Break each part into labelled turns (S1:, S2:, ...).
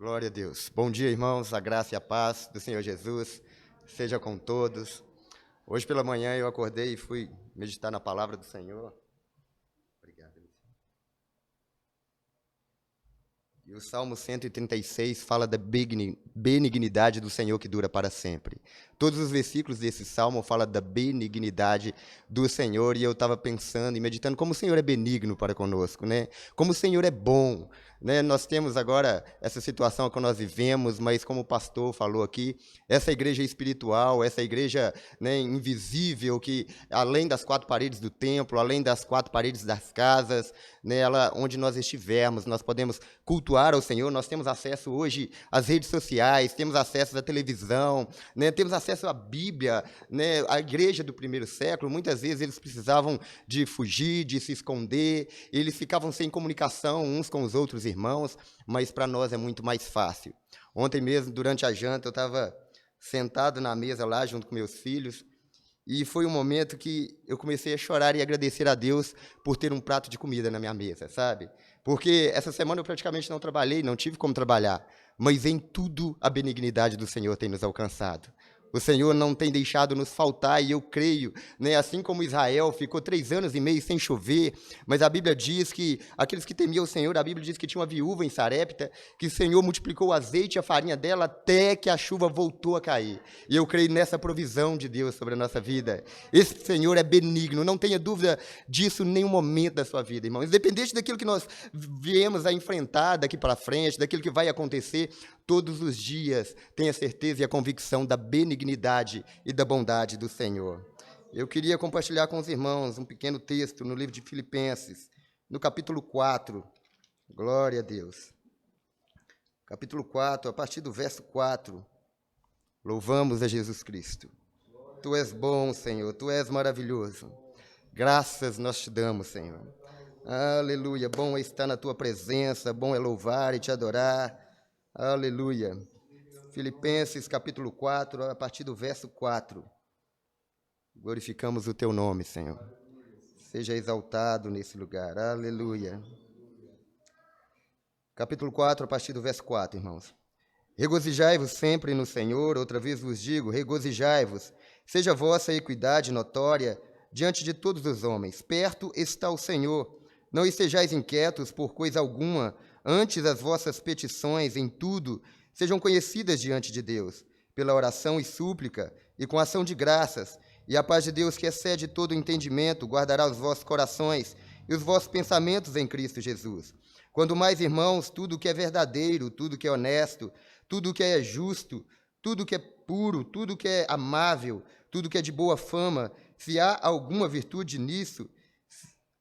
S1: Glória a Deus. Bom dia, irmãos. A graça e a paz do Senhor Jesus seja com todos. Hoje pela manhã eu acordei e fui meditar na palavra do Senhor. Obrigado. E o Salmo 136 fala da benignidade do Senhor que dura para sempre. Todos os versículos desse Salmo falam da benignidade do Senhor, e eu estava pensando e meditando como o Senhor é benigno para conosco, né? Como o Senhor é bom, né? Nós temos agora essa situação que nós vivemos, mas como o pastor falou aqui, essa igreja espiritual, essa igreja, né, invisível, que além das quatro paredes do templo, além das quatro paredes das casas, né, onde nós estivermos, nós podemos cultuar ao Senhor. Nós temos acesso hoje às redes sociais, temos acesso à televisão, né, temos acesso à Bíblia, né, a igreja do primeiro século, muitas vezes eles precisavam de fugir, de se esconder, eles ficavam sem comunicação uns com os outros irmãos, mas para nós é muito mais fácil. Ontem mesmo, durante a janta, eu estava sentado na mesa lá, junto com meus filhos, e foi um momento que eu comecei a chorar e agradecer a Deus por ter um prato de comida na minha mesa, sabe? Porque essa semana eu praticamente não trabalhei, não tive como trabalhar, mas em tudo a benignidade do Senhor tem nos alcançado. O Senhor não tem deixado nos faltar, e eu creio, né, assim como Israel ficou 3 anos e meio sem chover, mas a Bíblia diz que aqueles que temiam o Senhor, a Bíblia diz que tinha uma viúva em Sarepta, que o Senhor multiplicou o azeite e a farinha dela até que a chuva voltou a cair. E eu creio nessa provisão de Deus sobre a nossa vida. Esse Senhor é benigno, não tenha dúvida disso em nenhum momento da sua vida, irmão. Independente daquilo que nós viemos a enfrentar daqui para frente, daquilo que vai acontecer, todos os dias tenha certeza e a convicção da benignidade e da bondade do Senhor. Eu queria compartilhar com os irmãos um pequeno texto no livro de Filipenses, no capítulo 4. Glória a Deus. Capítulo 4, a partir do verso 4. Louvamos a Jesus Cristo. Tu és bom, Senhor, Tu és maravilhoso. Graças nós te damos, Senhor. Aleluia. Bom é estar na Tua presença, bom é louvar e te adorar. Aleluia. Filipenses capítulo 4, a partir do verso 4. Glorificamos o Teu nome, Senhor. Seja exaltado nesse lugar. Aleluia. Capítulo 4, a partir do verso 4, irmãos. Regozijai-vos sempre no Senhor, outra vez vos digo, regozijai-vos. Seja a vossa equidade notória diante de todos os homens. Perto está o Senhor. Não estejais inquietos por coisa alguma, antes as vossas petições em tudo sejam conhecidas diante de Deus, pela oração e súplica, e com ação de graças, e a paz de Deus, que excede todo entendimento, guardará os vossos corações e os vossos pensamentos em Cristo Jesus. Quando mais, irmãos, tudo que é verdadeiro, tudo que é honesto, tudo que é justo, tudo que é puro, tudo que é amável, tudo que é de boa fama, se há alguma virtude nisso,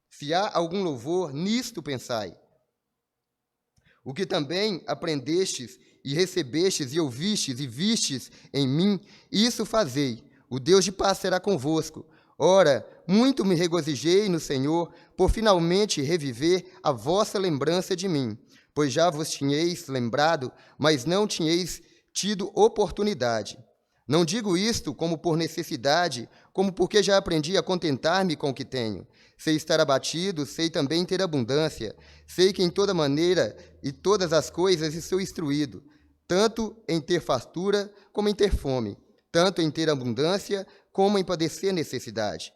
S1: se há algum louvor, nisto pensai. O que também aprendestes e recebestes e ouvistes e vistes em mim, isso fazei. O Deus de paz será convosco. Ora, muito me regozijei no Senhor, por finalmente reviver a vossa lembrança de mim, pois já vos tinhais lembrado, mas não tinhais tido oportunidade. Não digo isto como por necessidade, como porque já aprendi a contentar-me com o que tenho. Sei estar abatido, sei também ter abundância. Sei que em toda maneira e todas as coisas estou instruído, tanto em ter fartura como em ter fome, tanto em ter abundância como em padecer necessidade.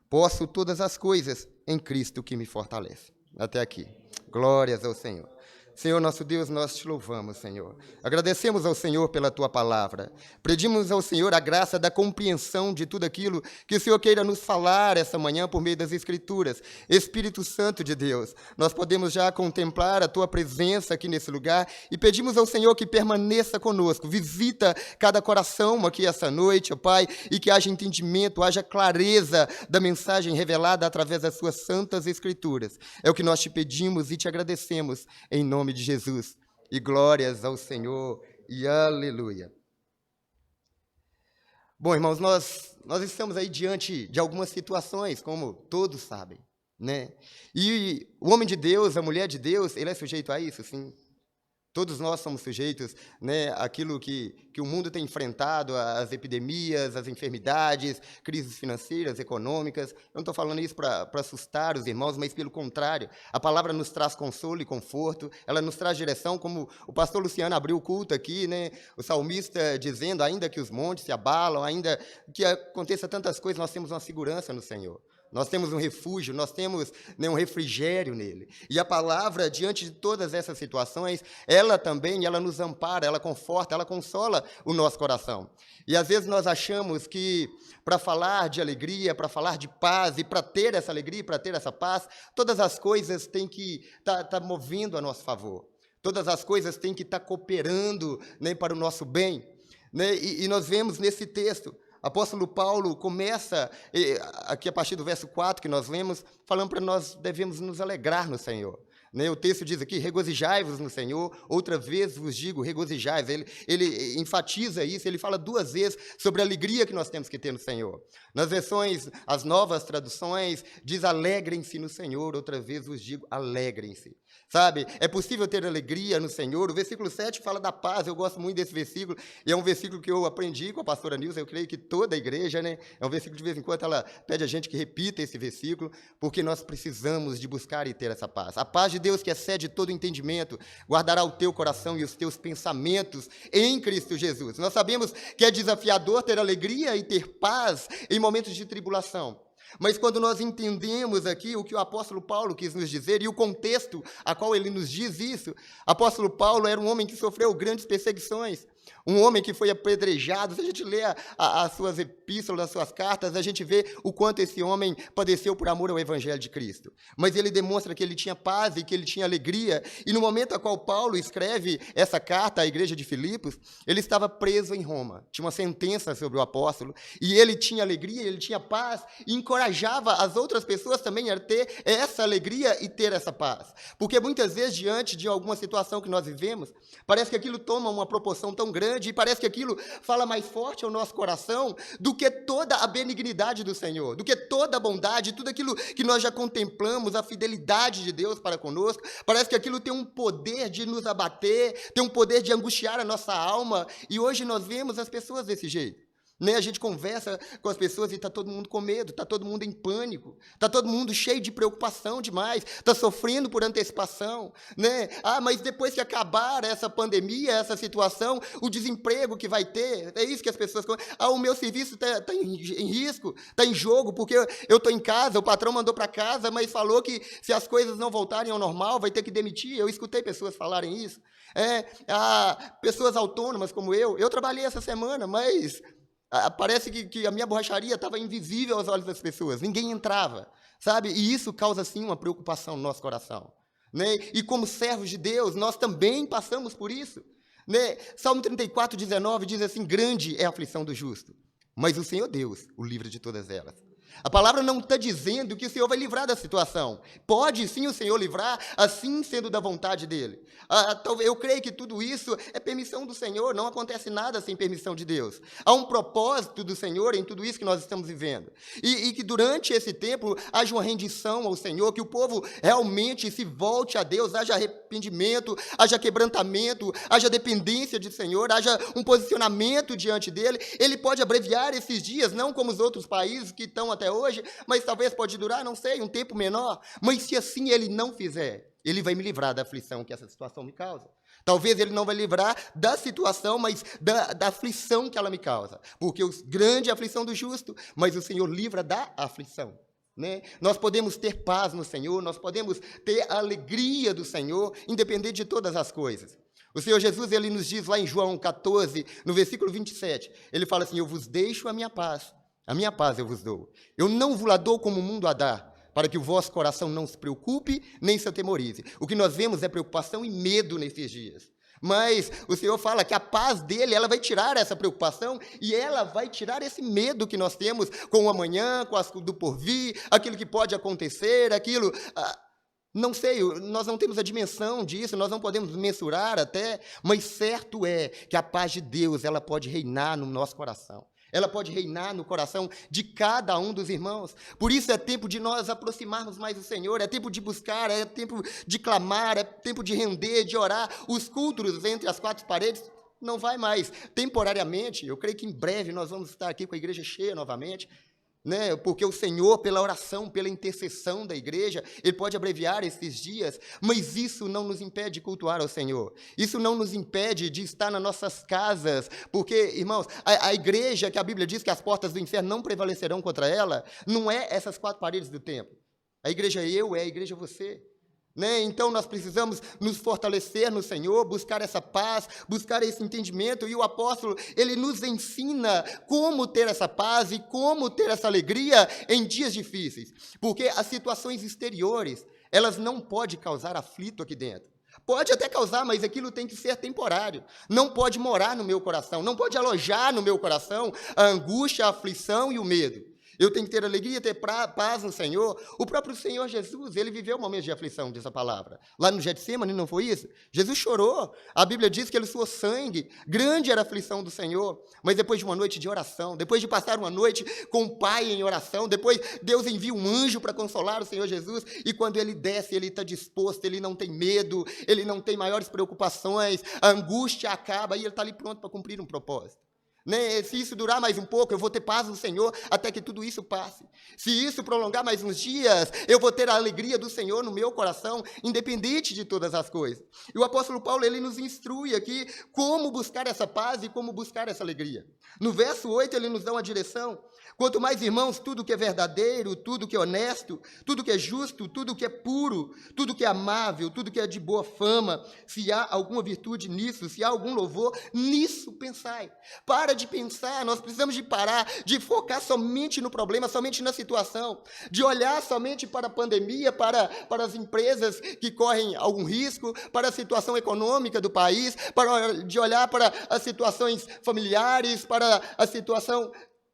S1: Posso todas as coisas em Cristo que me fortalece. Até aqui. Glórias ao Senhor. Senhor, nosso Deus, nós te louvamos, Senhor. Agradecemos ao Senhor pela tua palavra. Pedimos ao Senhor a graça da compreensão de tudo aquilo que o Senhor queira nos falar essa manhã por meio das Escrituras. Espírito Santo de Deus, nós podemos já contemplar a tua presença aqui nesse lugar e pedimos ao Senhor que permaneça conosco. Visita cada coração aqui essa noite, ó Pai, e que haja entendimento, haja clareza da mensagem revelada através das suas santas Escrituras. É o que nós te pedimos e te agradecemos em nome de Jesus, e glórias ao Senhor, e aleluia. Bom, irmãos, nós estamos aí diante de algumas situações, como todos sabem, né? E o homem de Deus, a mulher de Deus, ele é sujeito a isso, sim. Todos nós somos sujeitos, né, àquilo que o mundo tem enfrentado, as epidemias, as enfermidades, crises financeiras, econômicas. Eu não estou falando isso para assustar os irmãos, mas pelo contrário. A palavra nos traz consolo e conforto, ela nos traz direção, como o pastor Luciano abriu o culto aqui, né, o salmista dizendo, ainda que os montes se abalam, ainda que aconteça tantas coisas, nós temos uma segurança no Senhor. Nós temos um refúgio, nós temos, né, um refrigério nele. E a palavra, diante de todas essas situações, ela também, ela nos ampara, ela conforta, ela consola o nosso coração. E às vezes nós achamos que para falar de alegria, para falar de paz, e para ter essa alegria, para ter essa paz, todas as coisas têm que estar movendo a nosso favor. Todas as coisas têm que estar cooperando, né, para o nosso bem. Né? E nós vemos nesse texto, apóstolo Paulo começa, aqui a partir do verso 4 que nós lemos, falando para nós devemos nos alegrar no Senhor. O texto diz aqui, regozijai-vos no Senhor, outra vez vos digo, regozijai-vos. Ele enfatiza isso, ele fala 2 vezes sobre a alegria que nós temos que ter no Senhor. Nas versões, as novas traduções, diz alegrem-se no Senhor, outra vez vos digo, alegrem-se. Sabe, é possível ter alegria no Senhor. O versículo 7 fala da paz, eu gosto muito desse versículo, e é um versículo que eu aprendi com a pastora Nilza, eu creio que toda a igreja, né, é um versículo de vez em quando ela pede a gente que repita esse versículo, porque nós precisamos de buscar e ter essa paz. A paz de Deus que excede todo entendimento, guardará o teu coração e os teus pensamentos em Cristo Jesus. Nós sabemos que é desafiador ter alegria e ter paz em momentos de tribulação. Mas quando nós entendemos aqui o que o apóstolo Paulo quis nos dizer e o contexto a qual ele nos diz isso, apóstolo Paulo era um homem que sofreu grandes perseguições, um homem que foi apedrejado. Se a gente lê as suas epístolas, as suas cartas, a gente vê o quanto esse homem padeceu por amor ao evangelho de Cristo. Mas ele demonstra que ele tinha paz e que ele tinha alegria. E no momento a qual Paulo escreve essa carta à igreja de Filipos, ele estava preso em Roma. Tinha uma sentença sobre o apóstolo. E ele tinha alegria, ele tinha paz e encorajava as outras pessoas também a ter essa alegria e ter essa paz. Porque muitas vezes, diante de alguma situação que nós vivemos, parece que aquilo toma uma proporção tão grande e parece que aquilo fala mais forte ao nosso coração do que toda a benignidade do Senhor, do que toda a bondade, tudo aquilo que nós já contemplamos, a fidelidade de Deus para conosco. Parece que aquilo tem um poder de nos abater, tem um poder de angustiar a nossa alma, e hoje nós vemos as pessoas desse jeito. A gente conversa com as pessoas e está todo mundo com medo, está todo mundo em pânico, está todo mundo cheio de preocupação demais, está sofrendo por antecipação. Mas depois que acabar essa pandemia, essa situação, o desemprego que vai ter, é isso que as pessoas... o meu serviço está em risco, está em jogo, porque eu estou em casa, o patrão mandou para casa, mas falou que se as coisas não voltarem ao normal, vai ter que demitir. Eu escutei pessoas falarem isso. Pessoas autônomas como eu trabalhei essa semana, mas... parece que a minha borracharia estava invisível aos olhos das pessoas, ninguém entrava, sabe? E isso causa, sim, uma preocupação no nosso coração. E como servos de Deus, nós também passamos por isso. Salmo 34, 19 diz assim, grande é a aflição do justo, mas o Senhor Deus o livra de todas elas. A palavra não está dizendo que o Senhor vai livrar da situação. Pode sim o Senhor livrar, assim sendo da vontade dEle. Eu creio que tudo isso é permissão do Senhor, não acontece nada sem permissão de Deus. Há um propósito do Senhor em tudo isso que nós estamos vivendo. E que durante esse tempo haja uma rendição ao Senhor, que o povo realmente se volte a Deus, haja arrependimento, haja quebrantamento, haja dependência do Senhor, haja um posicionamento diante dEle. Ele pode abreviar esses dias, não como os outros países que estão até hoje, mas talvez pode durar, não sei, um tempo menor. Mas se assim Ele não fizer, Ele vai me livrar da aflição que essa situação me causa. Talvez Ele não vai livrar da situação, mas da aflição que ela me causa. Porque grande é a aflição do justo, mas o Senhor livra da aflição. Nós podemos ter paz no Senhor, nós podemos ter a alegria do Senhor, independente de todas as coisas. O Senhor Jesus, Ele nos diz lá em João 14, no versículo 27, Ele fala assim, eu vos deixo a minha paz eu vos dou. Eu não vos la dou como o mundo a dá, para que o vosso coração não se preocupe, nem se atemorize. O que nós vemos é preocupação e medo nesses dias. Mas o Senhor fala que a paz dEle, ela vai tirar essa preocupação e ela vai tirar esse medo que nós temos com o amanhã, com as do porvir, aquilo que pode acontecer, aquilo... não sei, nós não temos a dimensão disso, nós não podemos mensurar até, mas certo é que a paz de Deus, ela pode reinar no nosso coração. Ela pode reinar no coração de cada um dos irmãos. Por isso é tempo de nós aproximarmos mais do Senhor, é tempo de buscar, é tempo de clamar, é tempo de render, de orar. Os cultos entre as quatro paredes não vai mais. Temporariamente, eu creio que em breve nós vamos estar aqui com a igreja cheia novamente, né? Porque o Senhor, pela oração, pela intercessão da igreja, Ele pode abreviar esses dias, mas isso não nos impede de cultuar ao Senhor. Isso não nos impede de estar nas nossas casas, porque, irmãos, a igreja que a Bíblia diz que as portas do inferno não prevalecerão contra ela, não é essas quatro paredes do templo. A igreja é a igreja você. Né? Então, nós precisamos nos fortalecer no Senhor, buscar essa paz, buscar esse entendimento, e o apóstolo, ele nos ensina como ter essa paz e como ter essa alegria em dias difíceis, porque as situações exteriores, elas não podem causar aflito aqui dentro. Pode até causar, mas aquilo tem que ser temporário. Não pode morar no meu coração, não pode alojar no meu coração a angústia, a aflição e o medo. Eu tenho que ter alegria, ter paz no Senhor. O próprio Senhor Jesus, ele viveu momentos de aflição, diz a palavra. Lá no Getsêmani, não foi isso? Jesus chorou. A Bíblia diz que ele suou sangue. Grande era a aflição do Senhor. Mas depois de uma noite de oração, depois de passar uma noite com o Pai em oração, depois Deus envia um anjo para consolar o Senhor Jesus, e quando ele desce, ele está disposto, ele não tem medo, ele não tem maiores preocupações, a angústia acaba, e ele está ali pronto para cumprir um propósito. Né? Se isso durar mais um pouco, eu vou ter paz no Senhor até que tudo isso passe. Se isso prolongar mais uns dias, eu vou ter a alegria do Senhor no meu coração, independente de todas as coisas. E o apóstolo Paulo, ele nos instrui aqui como buscar essa paz e como buscar essa alegria. No verso 8, ele nos dá uma direção. Quanto mais, irmãos, tudo que é verdadeiro, tudo que é honesto, tudo que é justo, tudo que é puro, tudo que é amável, tudo que é de boa fama, se há alguma virtude nisso, se há algum louvor, nisso pensai. Para de pensar, nós precisamos de parar, de focar somente no problema, somente na situação, de olhar somente para a pandemia, para as empresas que correm algum risco, para a situação econômica do país, de olhar para as situações familiares, para a situação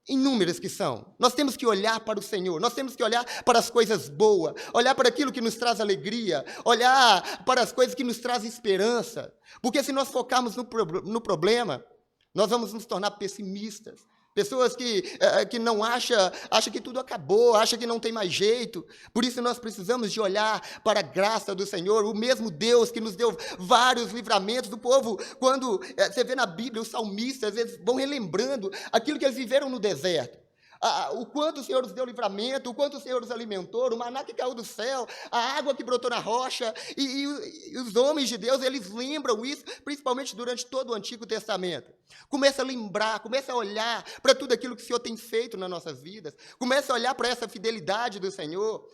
S1: inúmeras que são. Nós temos que olhar para o Senhor, nós temos que olhar para as coisas boas, olhar para aquilo que nos traz alegria, olhar para as coisas que nos traz esperança, porque se nós focarmos no problema, nós vamos nos tornar pessimistas, pessoas que não acham que tudo acabou, acham que não tem mais jeito. Por isso nós precisamos de olhar para a graça do Senhor, o mesmo Deus que nos deu vários livramentos do povo. Quando você vê na Bíblia, os salmistas, eles vão relembrando aquilo que eles viveram no deserto. O quanto o Senhor nos deu livramento, o quanto o Senhor nos alimentou, o maná que caiu do céu, a água que brotou na rocha, e os homens de Deus, eles lembram isso, principalmente durante todo o Antigo Testamento. Começa a lembrar, começa a olhar para tudo aquilo que o Senhor tem feito nas nossas vidas, começa a olhar para essa fidelidade do Senhor.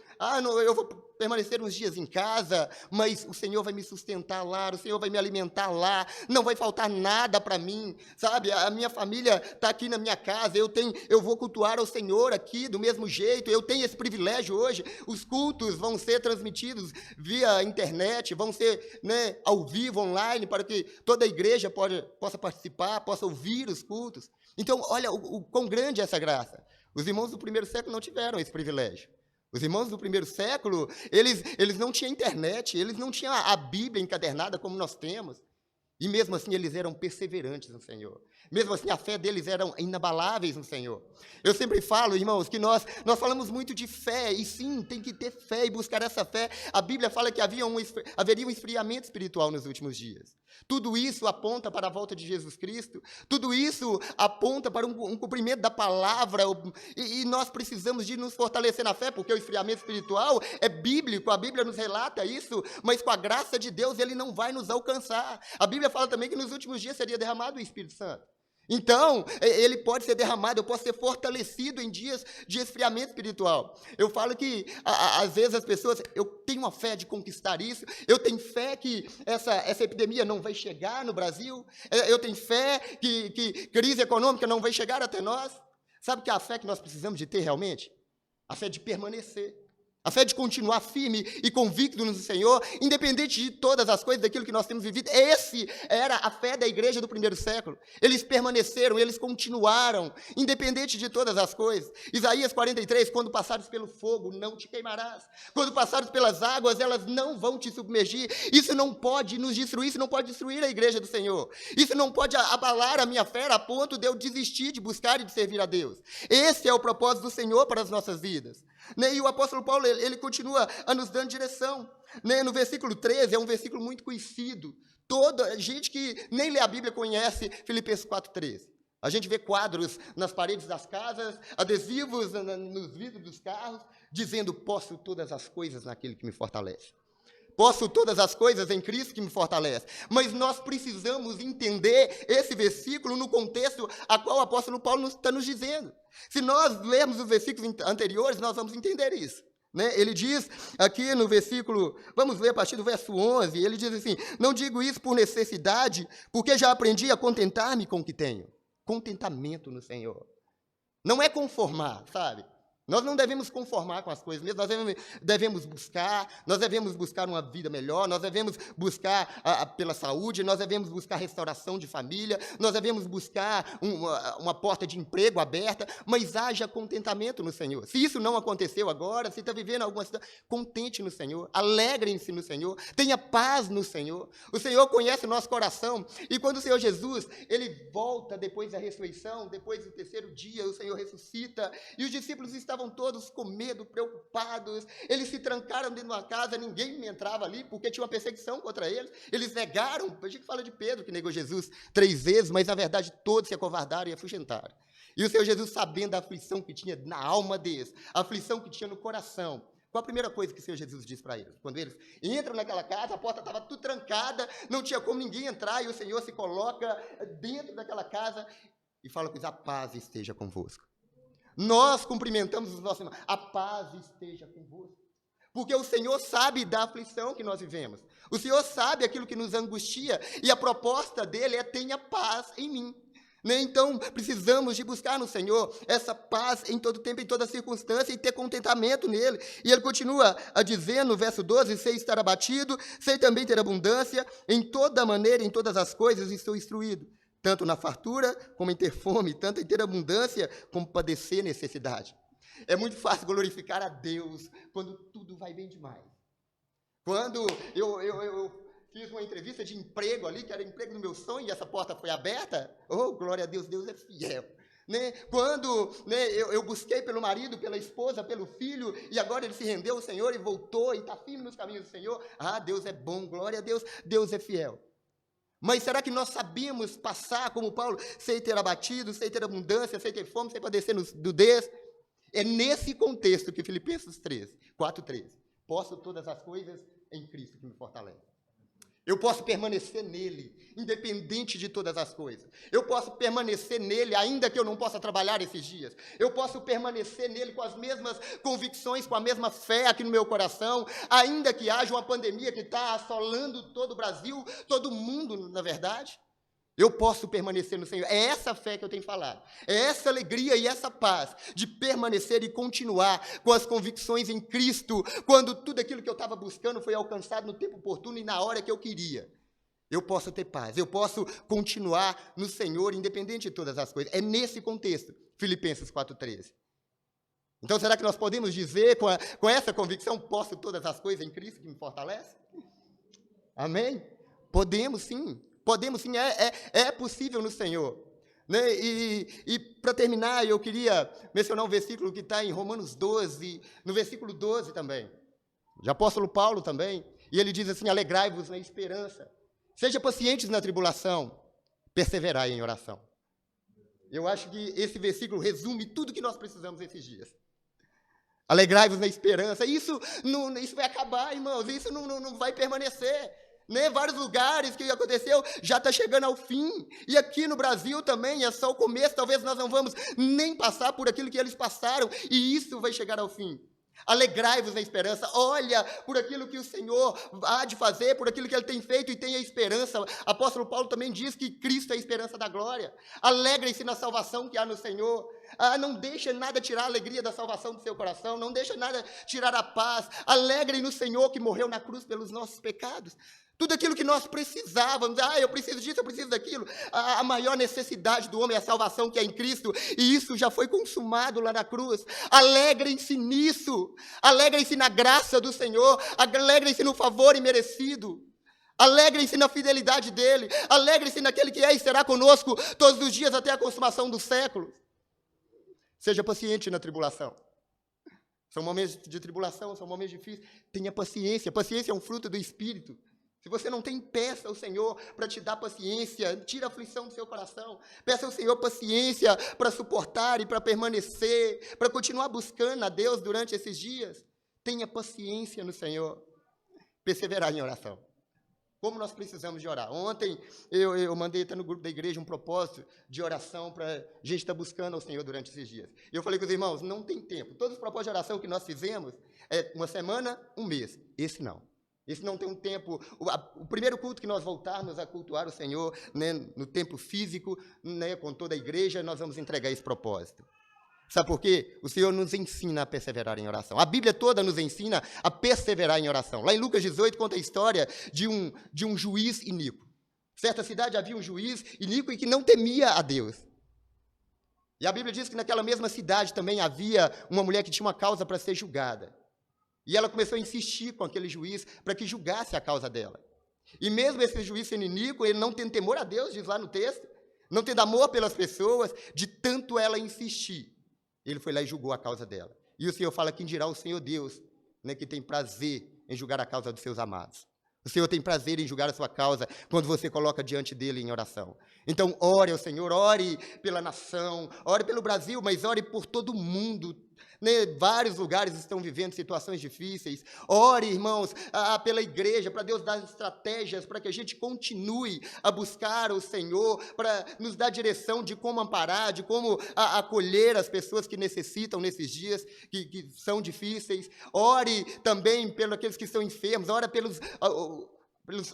S1: Eu vou permanecer uns dias em casa, mas o Senhor vai me sustentar lá, o Senhor vai me alimentar lá, não vai faltar nada para mim, sabe? A minha família está aqui na minha casa, eu vou cultuar ao Senhor aqui do mesmo jeito, eu tenho esse privilégio hoje, os cultos vão ser transmitidos via internet, vão ser, né, ao vivo, online, para que toda a igreja possa participar, possa ouvir os cultos. Então, olha o quão grande é essa graça. Os irmãos do primeiro século não tiveram esse privilégio. Os irmãos do primeiro século, eles não tinham internet, eles não tinham a Bíblia encadernada como nós temos. E mesmo assim eles eram perseverantes no Senhor. Mesmo assim a fé deles era inabaláveis no Senhor. Eu sempre falo, irmãos, que nós falamos muito de fé, e sim, tem que ter fé e buscar essa fé. A Bíblia fala que haveria um esfriamento espiritual nos últimos dias. Tudo isso aponta para a volta de Jesus Cristo, tudo isso aponta para um cumprimento da palavra, e nós precisamos de nos fortalecer na fé, porque o esfriamento espiritual é bíblico, a Bíblia nos relata isso, mas com a graça de Deus ele não vai nos alcançar. A Bíblia fala também que nos últimos dias seria derramado o Espírito Santo. Então, ele pode ser derramado, eu posso ser fortalecido em dias de esfriamento espiritual. Eu falo que, às vezes, as pessoas, eu tenho uma fé de conquistar isso, eu tenho fé que essa epidemia não vai chegar no Brasil, eu tenho fé que crise econômica não vai chegar até nós. Sabe que é a fé que nós precisamos de ter realmente? A fé de permanecer. A fé de continuar firme e convicto no Senhor, independente de todas as coisas, daquilo que nós temos vivido. Esse era a fé da igreja do primeiro século. Eles permaneceram, eles continuaram, independente de todas as coisas. Isaías 43, quando passares pelo fogo, não te queimarás. Quando passares pelas águas, elas não vão te submergir. Isso não pode nos destruir, isso não pode destruir a igreja do Senhor. Isso não pode abalar a minha fé a ponto de eu desistir de buscar e de servir a Deus. Esse é o propósito do Senhor para as nossas vidas. E o apóstolo Paulo, ele continua a nos dando direção. No versículo 13, é um versículo muito conhecido. Toda gente que nem lê a Bíblia conhece Filipenses 4,13. A gente vê quadros nas paredes das casas, adesivos nos vidros dos carros, dizendo, posso todas as coisas naquele que me fortalece. Posso todas as coisas em Cristo que me fortalece. Mas nós precisamos entender esse versículo no contexto a qual o apóstolo Paulo está nos dizendo. Se nós lermos os versículos anteriores, nós vamos entender isso. Ele diz aqui no versículo, vamos ler a partir do verso 11, ele diz assim, não digo isso por necessidade, porque já aprendi a contentar-me com o que tenho. Contentamento no Senhor. Não é conformar, sabe? Nós não devemos conformar com as coisas mesmo, nós devemos buscar uma vida melhor, nós devemos buscar pela saúde, nós devemos buscar restauração de família, nós devemos buscar uma porta de emprego aberta, mas haja contentamento no Senhor. Se isso não aconteceu agora, se está vivendo alguma situação, contente no Senhor, alegrem-se no Senhor, tenha paz no Senhor. O Senhor conhece o nosso coração, e quando o Senhor Jesus, ele volta depois da ressurreição, depois do terceiro dia, o Senhor ressuscita, e os discípulos estavam todos com medo, preocupados, eles se trancaram dentro de uma casa, ninguém entrava ali, porque tinha uma perseguição contra eles negaram, a gente fala de Pedro, que negou Jesus 3 vezes, mas na verdade todos se acovardaram e afugentaram. E o Senhor Jesus, sabendo da aflição que tinha na alma deles, a aflição que tinha no coração, qual a primeira coisa que o Senhor Jesus diz para eles? Quando eles entram naquela casa, a porta estava tudo trancada, não tinha como ninguém entrar, e o Senhor se coloca dentro daquela casa e fala com eles, a paz esteja convosco. Nós cumprimentamos os nossos irmãos, a paz esteja convosco. Porque o Senhor sabe da aflição que nós vivemos. O Senhor sabe aquilo que nos angustia, e a proposta dele é tenha paz em mim. Então, precisamos de buscar no Senhor essa paz em todo tempo, em toda circunstância, e ter contentamento nele. E ele continua a dizer no verso 12, sei estar abatido, sei também ter abundância, em toda maneira, em todas as coisas estou instruído. Tanto na fartura, como em ter fome, tanto em ter abundância, como padecer necessidade. É muito fácil glorificar a Deus quando tudo vai bem demais. Quando eu fiz uma entrevista de emprego ali, que era o emprego do meu sonho, e essa porta foi aberta, oh, glória a Deus, Deus é fiel. Quando eu busquei pelo marido, pela esposa, pelo filho, e agora ele se rendeu ao Senhor e voltou, e está firme nos caminhos do Senhor, Deus é bom, glória a Deus, Deus é fiel. Mas será que nós sabemos passar como Paulo, sei ter abatido, sei ter abundância, sei ter fome, sei padecer nudez? É nesse contexto que Filipenses 4:13. Posso todas as coisas em Cristo que me fortalece. Eu posso permanecer nele, independente de todas as coisas. Eu posso permanecer nele, ainda que eu não possa trabalhar esses dias. Eu posso permanecer nele com as mesmas convicções, com a mesma fé aqui no meu coração, ainda que haja uma pandemia que está assolando todo o Brasil, todo o mundo, na verdade. Eu posso permanecer no Senhor. É essa fé que eu tenho falado. É essa alegria e essa paz de permanecer e continuar com as convicções em Cristo, quando tudo aquilo que eu estava buscando foi alcançado no tempo oportuno e na hora que eu queria. Eu posso ter paz, eu posso continuar no Senhor, independente de todas as coisas. É nesse contexto, Filipenses 4:13. Então, será que nós podemos dizer com essa convicção, posso todas as coisas em Cristo que me fortalece? Amém? Podemos sim. Podemos sim, é possível no Senhor. E para terminar, eu queria mencionar um versículo que está em Romanos 12, no versículo 12 também. De apóstolo Paulo também. E ele diz assim, alegrai-vos na esperança. Seja pacientes na tribulação, perseverai em oração. Eu acho que esse versículo resume tudo que nós precisamos esses dias. Alegrai-vos na esperança. Isso vai acabar, irmãos. Isso não vai permanecer. Vários lugares que aconteceu já está chegando ao fim. E aqui no Brasil também é só o começo. Talvez nós não vamos nem passar por aquilo que eles passaram. E isso vai chegar ao fim. Alegrai-vos na esperança. Olha por aquilo que o Senhor há de fazer, por aquilo que Ele tem feito e tenha esperança. Apóstolo Paulo também diz que Cristo é a esperança da glória. Alegrem-se na salvação que há no Senhor. Não deixa nada tirar a alegria da salvação do seu coração, não deixa nada tirar a paz. Alegrem no Senhor que morreu na cruz pelos nossos pecados. Tudo aquilo que nós precisávamos, eu preciso disso, eu preciso daquilo. A maior necessidade do homem é a salvação que é em Cristo, e isso já foi consumado lá na cruz. Alegrem-se nisso, alegrem-se na graça do Senhor, alegrem-se no favor imerecido, alegrem-se na fidelidade dEle, alegrem-se naquele que é e será conosco todos os dias até a consumação dos séculos. Seja paciente na tribulação. São momentos de tribulação, são momentos difíceis. Tenha paciência, paciência é um fruto do Espírito. Se você não tem, peça ao Senhor para te dar paciência, tira a aflição do seu coração, peça ao Senhor paciência para suportar e para permanecer, para continuar buscando a Deus durante esses dias. Tenha paciência no Senhor, perseverar em oração. Como nós precisamos de orar. Ontem eu mandei até no grupo da igreja um propósito de oração para a gente estar buscando ao Senhor durante esses dias. E eu falei com os irmãos, não tem tempo. Todos os propósitos de oração que nós fizemos, uma semana, um mês. Esse não. Esse não tem um tempo. O primeiro culto que nós voltarmos a cultuar o Senhor, né, no tempo físico, né, com toda a igreja, nós vamos entregar esse propósito. Sabe por quê? O Senhor nos ensina a perseverar em oração. A Bíblia toda nos ensina a perseverar em oração. Lá em Lucas 18 conta a história de um juiz iníquo. Certa cidade havia um juiz iníquo e que não temia a Deus. E a Bíblia diz que naquela mesma cidade também havia uma mulher que tinha uma causa para ser julgada. E ela começou a insistir com aquele juiz para que julgasse a causa dela. E mesmo esse juiz sendo iníquo, ele não tendo temor a Deus, diz lá no texto, não tendo amor pelas pessoas, de tanto ela insistir. Ele foi lá e julgou a causa dela. E o Senhor fala, quem dirá o Senhor Deus, né, que tem prazer em julgar a causa dos seus amados. O Senhor tem prazer em julgar a sua causa quando você coloca diante dele em oração. Então, ore ao Senhor, ore pela nação, ore pelo Brasil, mas ore por todo mundo. Né? Vários lugares estão vivendo situações difíceis. Ore, irmãos, pela igreja, para Deus dar estratégias, para que a gente continue a buscar o Senhor, para nos dar direção de como amparar, de como acolher as pessoas que necessitam nesses dias, que são difíceis. Ore também pelos aqueles que estão enfermos, ore pelos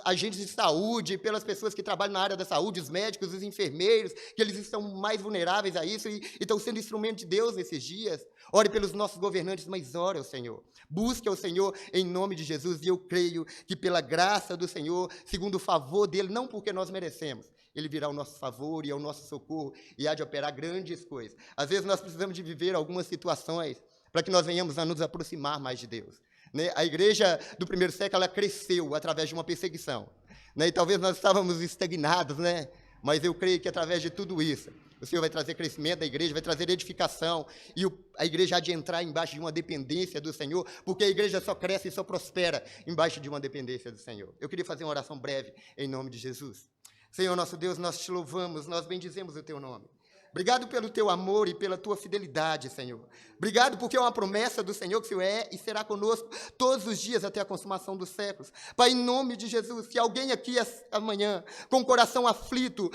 S1: agentes de saúde, pelas pessoas que trabalham na área da saúde, os médicos, os enfermeiros, que eles estão mais vulneráveis a isso e estão sendo instrumento de Deus nesses dias. Ore pelos nossos governantes, mas ore ao Senhor. Busque ao Senhor em nome de Jesus, e eu creio que pela graça do Senhor, segundo o favor dEle, não porque nós merecemos, Ele virá ao nosso favor e ao nosso socorro e há de operar grandes coisas. Às vezes nós precisamos de viver algumas situações para que nós venhamos a nos aproximar mais de Deus. Né? A igreja do primeiro século ela cresceu através de uma perseguição. Né? E talvez nós estávamos estagnados, né? Mas eu creio que através de tudo isso, o Senhor vai trazer crescimento da igreja, vai trazer edificação, e a igreja há de entrar embaixo de uma dependência do Senhor, porque a igreja só cresce e só prospera embaixo de uma dependência do Senhor. Eu queria fazer uma oração breve em nome de Jesus. Senhor nosso Deus, nós te louvamos, nós bendizemos o teu nome. Obrigado pelo teu amor e pela tua fidelidade, Senhor. Obrigado porque é uma promessa do Senhor que o Senhor é e será conosco todos os dias até a consumação dos séculos. Pai, em nome de Jesus, se alguém aqui amanhã com o coração aflito,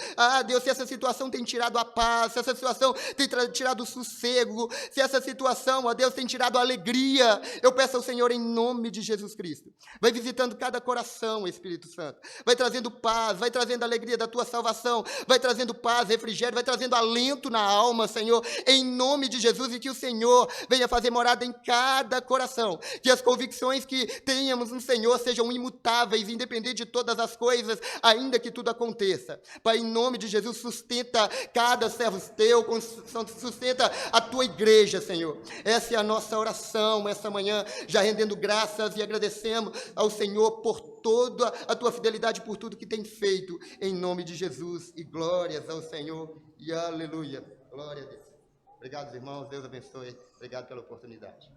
S1: Deus, se essa situação tem tirado a paz, se essa situação tem tirado o sossego, se essa situação, Deus, tem tirado a alegria, eu peço ao Senhor em nome de Jesus Cristo. Vai visitando cada coração, Espírito Santo. Vai trazendo paz, vai trazendo a alegria da tua salvação, vai trazendo paz, refrigério, vai trazendo alento na alma, Senhor, em nome de Jesus, e que o Senhor venha fazer morada em cada coração, que as convicções que tenhamos no Senhor sejam imutáveis, independente de todas as coisas, ainda que tudo aconteça. Pai, em nome de Jesus, sustenta cada servo teu, sustenta a tua igreja, Senhor. Essa é a nossa oração essa manhã, já rendendo graças e agradecemos ao Senhor por toda a tua fidelidade, por tudo que tem feito, em nome de Jesus, e glórias ao Senhor, e aleluia, glória a Deus. Obrigado, irmãos, Deus abençoe, obrigado pela oportunidade.